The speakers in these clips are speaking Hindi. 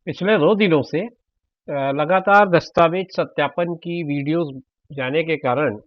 पिछले 2 दिनों से लगातार दस्तावेज सत्यापन की वीडियोस जाने के कारण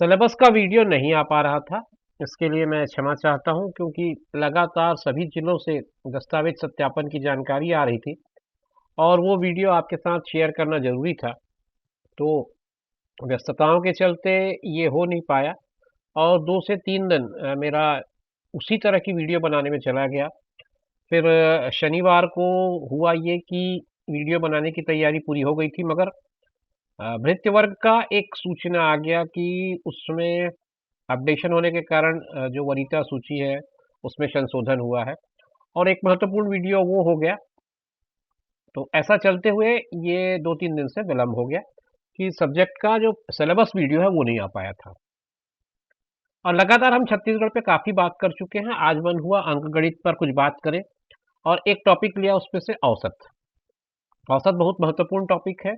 सिलेबस का वीडियो नहीं आ पा रहा था। इसके लिए मैं क्षमा चाहता हूं, क्योंकि लगातार सभी जिलों से दस्तावेज सत्यापन की जानकारी आ रही थी और वो वीडियो आपके साथ शेयर करना ज़रूरी था। तो व्यस्तताओं के चलते ये हो नहीं पाया और 2 से 3 दिन मेरा उसी तरह की वीडियो बनाने में चला गया। फिर शनिवार को हुआ ये कि वीडियो बनाने की तैयारी पूरी हो गई थी, मगर भृत्य वर्ग का एक सूचना आ गया कि उसमें अपडेशन होने के कारण जो वरीयता सूची है उसमें संशोधन हुआ है और एक महत्वपूर्ण वीडियो वो हो गया। तो ऐसा चलते हुए ये 2-3 दिन से विलम्ब हो गया कि सब्जेक्ट का जो सिलेबस वीडियो है वो नहीं आ पाया था। और लगातार हम छत्तीसगढ़ पे काफ़ी बात कर चुके हैं। आज मन हुआ अंकगणित पर कुछ बात करें और एक टॉपिक लिया उसमें से औसत। औसत बहुत महत्वपूर्ण टॉपिक है,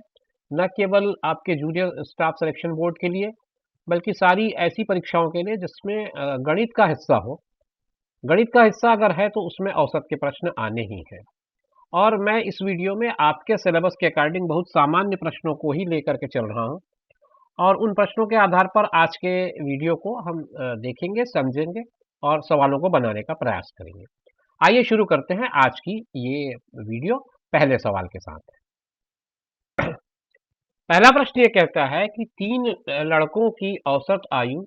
न केवल आपके जूनियर स्टाफ सिलेक्शन बोर्ड के लिए, बल्कि सारी ऐसी परीक्षाओं के लिए जिसमें गणित का हिस्सा हो। गणित का हिस्सा अगर है तो उसमें औसत के प्रश्न आने ही हैं। और मैं इस वीडियो में आपके सिलेबस के अकॉर्डिंग बहुत सामान्य प्रश्नों को ही लेकर के चल रहा हूँ और उन प्रश्नों के आधार पर आज के वीडियो को हम देखेंगे, समझेंगे और सवालों को बनाने का प्रयास करेंगे। आइए शुरू करते हैं आज की ये वीडियो पहले सवाल के साथ। पहला प्रश्न ये कहता है कि 3 लड़कों की औसत आयु,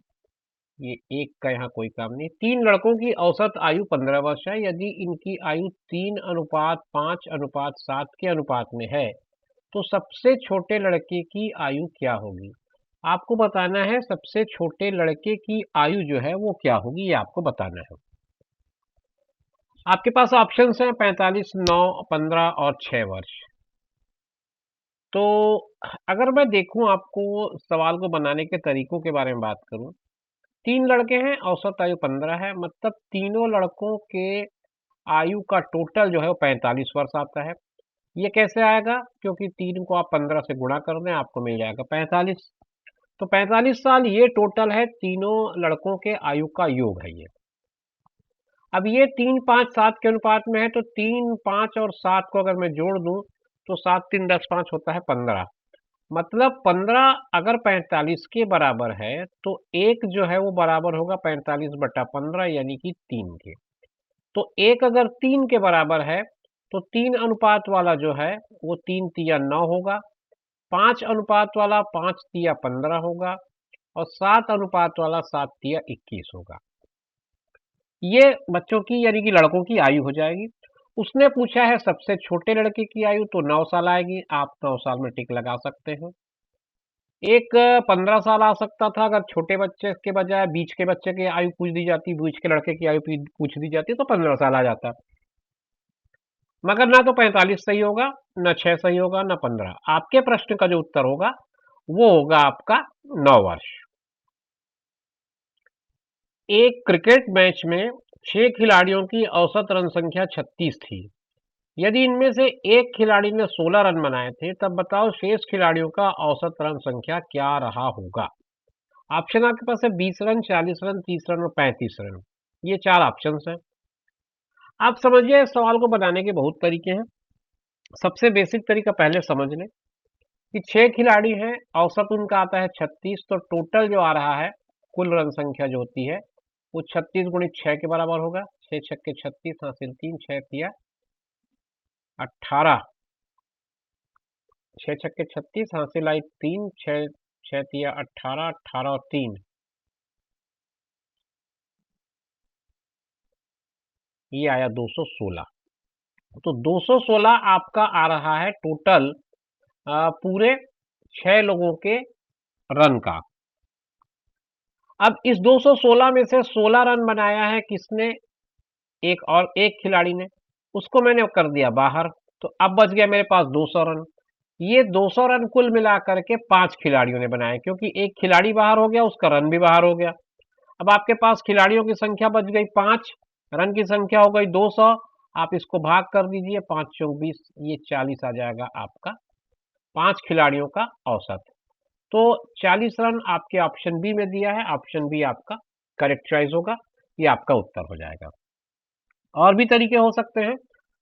ये एक का यहाँ कोई काम नहीं, 3 लड़कों की औसत आयु 15 वर्ष है। यदि इनकी आयु 3:5:7 के अनुपात में है तो सबसे छोटे लड़के की आयु क्या होगी। आपको बताना है सबसे छोटे लड़के की आयु जो है वो क्या होगी, ये आपको बताना है। आपके पास ऑप्शंस हैं 45, 9, 15 और 6 वर्ष। तो अगर मैं देखूं, आपको सवाल को बनाने के तरीकों के बारे में बात करूं, 3 लड़के हैं, औसत आयु 15 है, मतलब तीनों लड़कों के आयु का टोटल जो है वो 45 वर्ष आता है। ये कैसे आएगा, क्योंकि 3 को आप 15 से गुणा कर दें, आपको मिल जाएगा 45। तो 45 साल ये टोटल है, तीनों लड़कों के आयु का योग है ये। अब ये 3, 5, 7 के अनुपात में है, तो 3, 5 और 7 को अगर मैं जोड़ दूं तो 7, 3, 10, 5 होता है 15। मतलब 15 अगर 45 के बराबर है तो एक जो है वो बराबर होगा 45/15 यानी कि 3 के। तो एक अगर 3 के बराबर है तो 3 अनुपात वाला जो है वो 3 तिया 9 होगा, 5 अनुपात वाला 5 तिया 15 होगा और 7 अनुपात वाला 7 तिया 21 होगा। ये बच्चों की यानी कि लड़कों की आयु हो जाएगी। उसने पूछा है सबसे छोटे लड़के की आयु, तो 9 साल आएगी। आप 9 साल में टिक लगा सकते हैं। एक 15 साल आ सकता था अगर छोटे बच्चे के बजाय बीच के बच्चे की आयु पूछ दी जाती, बीच के लड़के की आयु पूछ दी जाती, तो 15 साल आ जाता। मगर ना तो 45 सही होगा, ना 6 सही होगा, ना 15। आपके प्रश्न का जो उत्तर होगा वो होगा आपका 9 वर्ष। एक क्रिकेट मैच में 6 खिलाड़ियों की औसत रन संख्या 36 थी। यदि इनमें से एक खिलाड़ी ने 16 रन बनाए थे, तब बताओ शेष खिलाड़ियों का औसत रन संख्या क्या रहा होगा। ऑप्शन आपके पास है 20 रन, 40 रन, 30 रन और 35 रन। ये 4 ऑप्शंस हैं। आप समझिए, इस सवाल को बनाने के बहुत तरीके हैं। सबसे बेसिक तरीका पहले समझ लें कि 6 खिलाड़ी हैं, औसत उनका आता है 36, तो टोटल जो आ रहा है कुल रन संख्या जो होती है वो 36 गुणित 6 के बराबर होगा। 6 छक्के 36 हासिल 3, 6 तिया 18, 6 छक्के 36 हासिल आई 3, 6 6 तिया 18, 18 और 3, ये आया 216। तो 216 आपका आ रहा है टोटल पूरे 6 लोगों के रन का। अब इस 216 में से 16 रन बनाया है किसने, एक और एक खिलाड़ी ने, उसको मैंने कर दिया बाहर। तो अब बच गया मेरे पास 200 रन। ये 200 रन कुल मिला करके 5 खिलाड़ियों ने बनाए, क्योंकि एक खिलाड़ी बाहर हो गया, उसका रन भी बाहर हो गया। अब आपके पास खिलाड़ियों की संख्या बच गई 5, रन की संख्या हो गई 200। आप इसको भाग कर दीजिए, 5 चौक 20, ये 40 आ जाएगा आपका 5 खिलाड़ियों का औसत। तो 40 रन आपके ऑप्शन बी में दिया है। ऑप्शन बी आपका करेक्ट चॉइस होगा, ये आपका उत्तर हो जाएगा। और भी तरीके हो सकते हैं।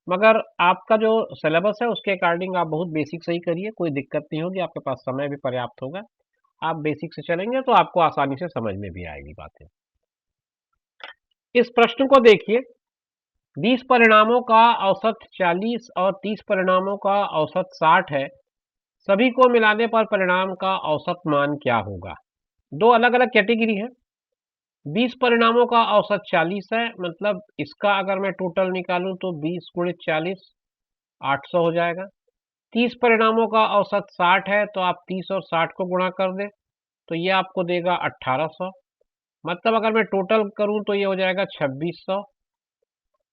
मगर आपका जो सिलेबस है उसके अकॉर्डिंग आप बहुत बेसिक से ही करिए, कोई दिक्कत नहीं होगी, आपके पास समय भी पर्याप्त होगा। आप बेसिक से चलेंगे तो आपको आसानी से समझ में भी आएगी बातें। इस प्रश्न को देखिए, 20 परिणामों का औसत 40 और 30 परिणामों का औसत 60 है। सभी को मिलाने पर परिणाम का औसत मान क्या होगा? दो अलग अलग कैटेगरी है। 20 परिणामों का औसत 40 है, मतलब इसका अगर मैं टोटल निकालूं तो 20 गुणित 40 800 हो जाएगा। 30 परिणामों का औसत 60 है, तो आप 30 और 60 को गुणा कर दें तो ये आपको देगा 1800। मतलब अगर मैं टोटल करूं तो ये हो जाएगा 2600।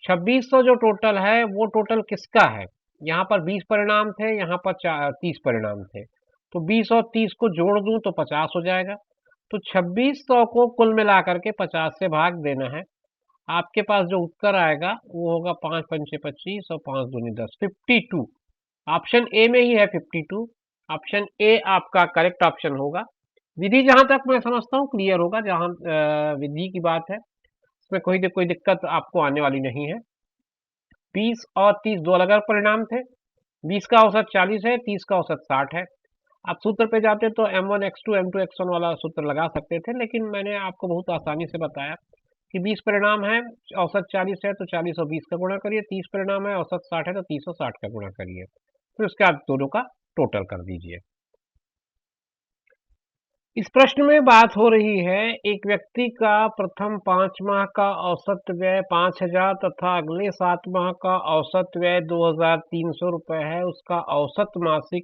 2600 जो टोटल है वो टोटल किसका है? यहाँ पर 20 परिणाम थे, यहाँ पर 30 परिणाम थे, तो 20 और 30 को जोड़ दूं तो 50 हो जाएगा। तो 2600 को कुल मिलाकर के 50 से भाग देना है। आपके पास जो उत्तर आएगा वो होगा 5 पंचे 25 और 5 दूनी 10, 52। ऑप्शन ए में ही है 52। ऑप्शन ए आपका करेक्ट ऑप्शन होगा। विधि जहां तक मैं समझता हूँ क्लियर होगा, जहां विधि की बात है इसमें कोई दिक्कत आपको आने वाली नहीं है। 20 और 30 दो अलग अलग परिणाम थे। 20 का औसत 40 है, 30 का औसत 60 है। आप सूत्र पे जाते तो m1 x2 m2 x1 वाला सूत्र लगा सकते थे, लेकिन मैंने आपको बहुत आसानी से बताया कि 20 परिणाम है, औसत 40 है तो 40 और 20 का गुणा करिए, 30 परिणाम है, औसत 60 है तो 30 और 60 का गुणा करिए, फिर उसके बाद दोनों का टोटल कर दीजिए। इस प्रश्न में बात हो रही है, एक व्यक्ति का प्रथम 5 माह का औसत व्यय 5000 तथा अगले 7 माह का औसत व्यय 2300 रुपये है। उसका औसत मासिक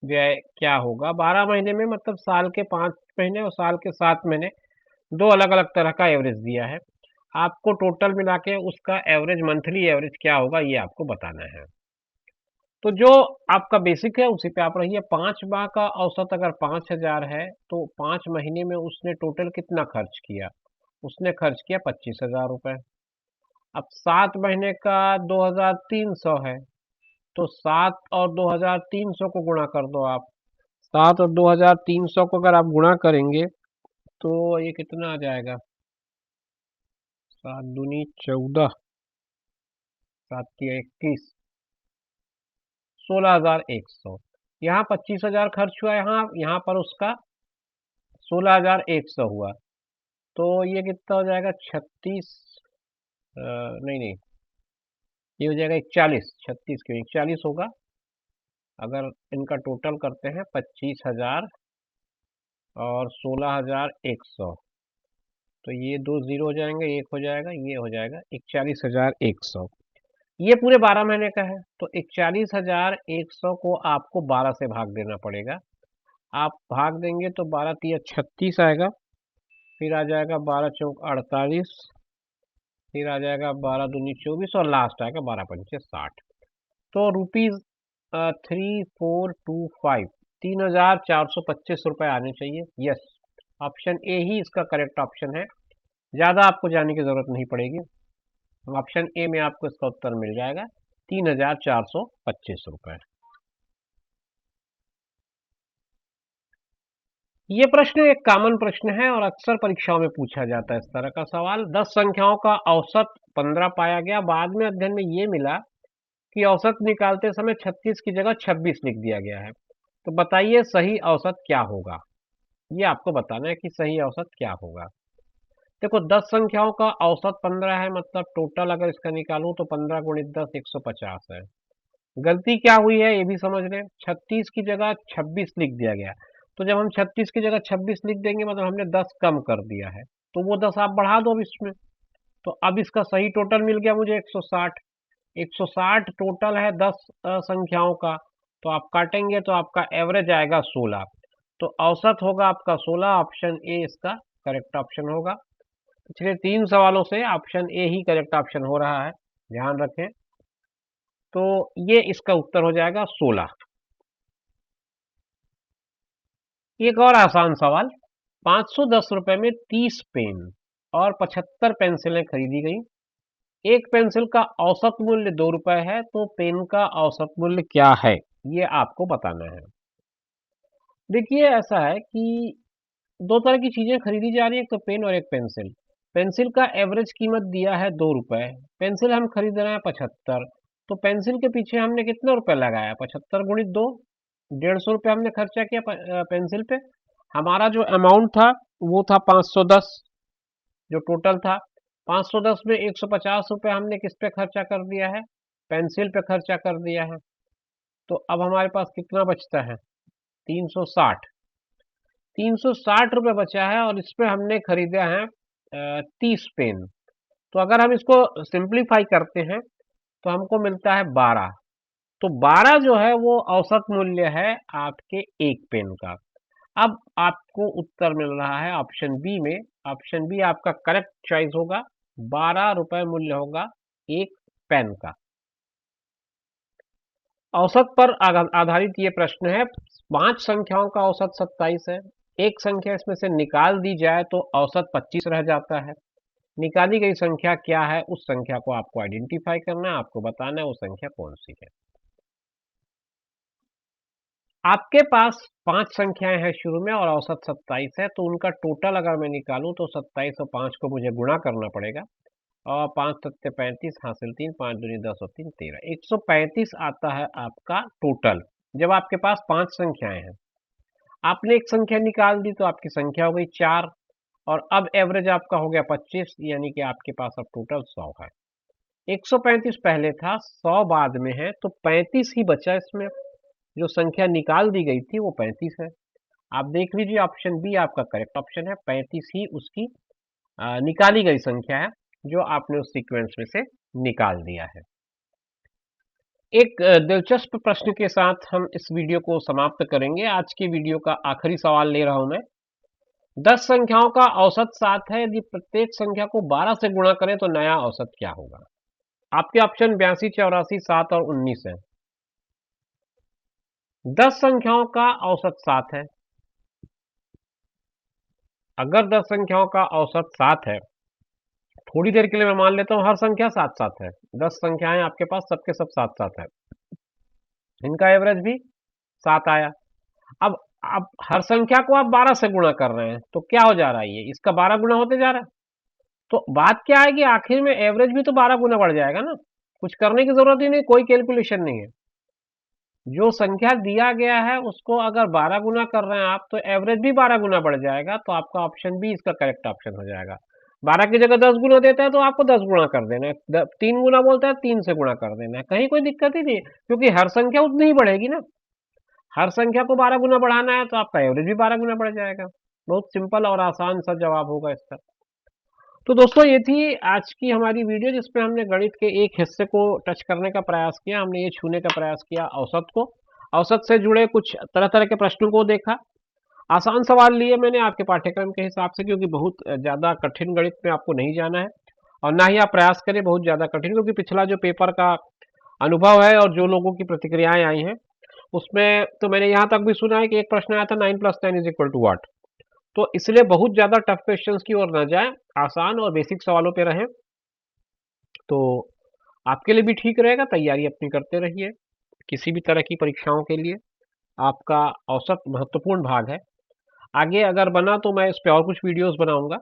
व्यय क्या होगा? 12 महीने में मतलब साल के 5 महीने और साल के 7 महीने, दो अलग अलग तरह का एवरेज दिया है। आपको टोटल मिला के उसका एवरेज, मंथली एवरेज क्या होगा ये आपको बताना है। तो जो आपका बेसिक है उसी पे आप रहिए। 5 माह का औसत अगर 5000 है तो 5 महीने में उसने टोटल कितना खर्च किया? उसने खर्च किया 25,000 रुपये। अब 7 महीने का 2300 है, तो 7 और 2300 को गुणा कर दो आप। 7 और 2300 को अगर आप गुणा करेंगे तो ये कितना आ जाएगा? 7 दूनी 14, 7 तिया 21, 16,100। यहाँ 25,000 खर्च हुआ, यहाँ पर उसका 16,100 हुआ। तो ये कितना हो जाएगा? 36, नहीं नहीं, ये हो जाएगा 41। 36 क्यों, 41 होगा। अगर इनका टोटल करते हैं 25,000 और 16,100, तो ये दो जीरो हो जाएंगे, एक हो जाएगा, ये हो जाएगा 41,100। ये पूरे 12 महीने का है, तो 41,100 को आपको 12 से भाग देना पड़ेगा। आप भाग देंगे तो 12 तिया 36 आएगा, फिर आ जाएगा 12 चौक 48, फिर आ जाएगा 12 दूनी 24 और लास्ट आएगा 12 पंचे 60। तो रुपीज 3425, 3,425 रुपये आने चाहिए। यस, ऑप्शन ए ही इसका करेक्ट ऑप्शन है। ज़्यादा आपको जाने की ज़रूरत नहीं पड़ेगी, ऑप्शन ए में आपको इसका उत्तर मिल जाएगा, 3,425 रुपये। ये प्रश्न एक कॉमन प्रश्न है और अक्सर परीक्षाओं में पूछा जाता है इस तरह का सवाल। 10 संख्याओं का औसत 15 पाया गया, बाद में अध्ययन में ये मिला कि औसत निकालते समय 36 की जगह 26 लिख दिया गया है। तो बताइए सही औसत क्या होगा? ये आपको बताना है कि सही औसत क्या होगा। देखो, 10 संख्याओं का औसत 15 है, मतलब टोटल अगर इसका निकालूं तो 15 गुणित 10 150 है। गलती क्या हुई है ये भी समझ लें, 36 की जगह 26 लिख दिया गया। तो जब हम 36 की जगह 26 लिख देंगे मतलब हमने 10 कम कर दिया है, तो वो 10 आप बढ़ा दो अब इसमें। तो अब इसका सही टोटल मिल गया मुझे 160। 160 टोटल है 10 संख्याओं का, तो आप काटेंगे तो आपका एवरेज आएगा 16। तो औसत होगा आपका 16। ऑप्शन ए इसका करेक्ट ऑप्शन होगा। पिछले 3 सवालों से option A he correct option हो रहा है, ध्यान रखें। तो ये इसका उत्तर हो जाएगा 16। एक और आसान सवाल, 510 रुपए में 30 पेन और 75 पेंसिलें खरीदी गई। एक पेंसिल का औसत मूल्य 2 रुपए है, तो पेन का औसत मूल्य क्या है ये आपको बताना है। देखिए, ऐसा है कि दो तरह की चीजें खरीदी जा रही है, एक तो पेन और एक पेंसिल। पेंसिल का एवरेज कीमत दिया है 2 रुपए, पेंसिल हम खरीद रहे हैं 75। तो पेंसिल के पीछे हमने कितना रुपए लगाया, 75 गुणित 2, 150 रुपये हमने खर्चा किया पेंसिल पे। हमारा जो अमाउंट था वो था 510, जो टोटल था 510 में 150 रुपये हमने किस पे खर्चा कर दिया है, पेंसिल पे खर्चा कर दिया है। तो अब हमारे पास कितना बचता है, 360, 360 रुपये बचा है, और इस पे हमने खरीदा है 30 पेन। तो अगर हम इसको सिंप्लीफाई करते हैं तो हमको मिलता है 12। तो 12 जो है वो औसत मूल्य है आपके एक पेन का। अब आपको उत्तर मिल रहा है ऑप्शन बी में। ऑप्शन बी आपका करेक्ट चॉइस होगा, 12 रुपए मूल्य होगा एक पेन का। औसत पर आधारित ये प्रश्न है। 5 संख्याओं का औसत 27 है। एक संख्या इसमें से निकाल दी जाए तो औसत 25 रह जाता है। निकाली गई संख्या क्या है, उस संख्या को आपको आइडेंटिफाई करना है, आपको बताना है वो संख्या कौन सी है। आपके पास 5 संख्याएं हैं शुरू में और औसत 27 है, तो उनका टोटल अगर मैं निकालूं तो 27 और 5 को मुझे गुणा करना पड़ेगा, और 5 सत्ते 35, हासिल 3, 5 दूनी 10 और 3 13, 135 आता है आपका टोटल। जब आपके पास 5 संख्याएं हैं, आपने एक संख्या निकाल दी तो आपकी संख्या हो गई 4, और अब एवरेज आपका हो गया 25, यानी कि आपके पास अब टोटल 100 है। 135 पहले था, 100 बाद में है, तो 35 ही बचा इसमें। जो संख्या निकाल दी गई थी वो 35 है। आप देख लीजिए ऑप्शन बी आपका करेक्ट ऑप्शन है, 35 ही उसकी निकाली गई संख्या है जो आपने उस सीक्वेंस में से निकाल दिया है। एक दिलचस्प प्रश्न के साथ हम इस वीडियो को समाप्त करेंगे। आज की वीडियो का आखिरी सवाल ले रहा हूं मैं। 10 संख्याओं का औसत 7 है, यदि प्रत्येक संख्या को 12 से गुणा करें तो नया औसत क्या होगा। आपके ऑप्शन 82, 84, 7 और 19 है। 10 संख्याओं का औसत 7 है। अगर 10 संख्याओं का औसत 7 है, थोड़ी देर के लिए मैं मान लेता हूं हर संख्या 7-7 है। 10 संख्याएं आपके पास सबके सब 7-7 है, इनका एवरेज भी 7 आया। अब हर संख्या को आप 12 से गुणा कर रहे हैं, तो क्या हो जा रहा है, ये इसका 12 गुना होते जा रहा है। तो बात क्या है कि आखिर में एवरेज भी तो 12 गुना बढ़ जाएगा ना। कुछ करने की जरूरत ही नहीं, कोई कैलकुलेशन नहीं है। जो संख्या दिया गया है उसको अगर 12 गुना कर रहे हैं आप, तो एवरेज भी 12 गुना बढ़ जाएगा। तो आपका ऑप्शन बी इसका करेक्ट ऑप्शन हो जाएगा। 12 की जगह 10 गुना देता है तो आपको 10 गुना कर देना है, 3 गुना बोलता है 3 से गुणा कर देना है, कहीं कोई दिक्कत ही नहीं है, क्योंकि हर संख्या उतनी ही बढ़ेगी ना। हर संख्या को 12 गुना बढ़ाना है तो आपका एवरेज भी 12 गुना बढ़ जाएगा। बहुत सिंपल और आसान सा जवाब होगा इसका। तो दोस्तों ये थी आज की हमारी वीडियो, जिसपे हमने गणित के एक हिस्से को टच करने का प्रयास किया। हमने ये छूने का प्रयास किया औसत को, औसत से जुड़े कुछ तरह तरह के प्रश्नों को देखा। आसान सवाल लिए मैंने आपके पाठ्यक्रम के हिसाब से, क्योंकि बहुत ज़्यादा कठिन गणित में आपको नहीं जाना है, और ना ही आप प्रयास करें बहुत ज़्यादा कठिन, क्योंकि पिछला जो पेपर का अनुभव है और जो लोगों की प्रतिक्रियाएं आई हैं उसमें तो मैंने यहाँ तक भी सुना है कि एक प्रश्न आया था 9 + 10 = व्हाट। तो इसलिए बहुत ज़्यादा टफ क्वेश्चंस की ओर ना जाए, आसान और बेसिक सवालों पे रहें, तो आपके लिए भी ठीक रहेगा। तैयारी अपनी करते रहिए किसी भी तरह की परीक्षाओं के लिए। आपका औसत महत्वपूर्ण भाग है। आगे अगर बना तो मैं इस पे और कुछ वीडियोस बनाऊंगा,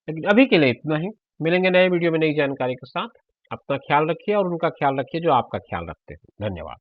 लेकिन अभी के लिए इतना ही। मिलेंगे नए वीडियो में नई जानकारी के साथ। अपना ख्याल रखिए और उनका ख्याल रखिए जो आपका ख्याल रखते हैं। धन्यवाद।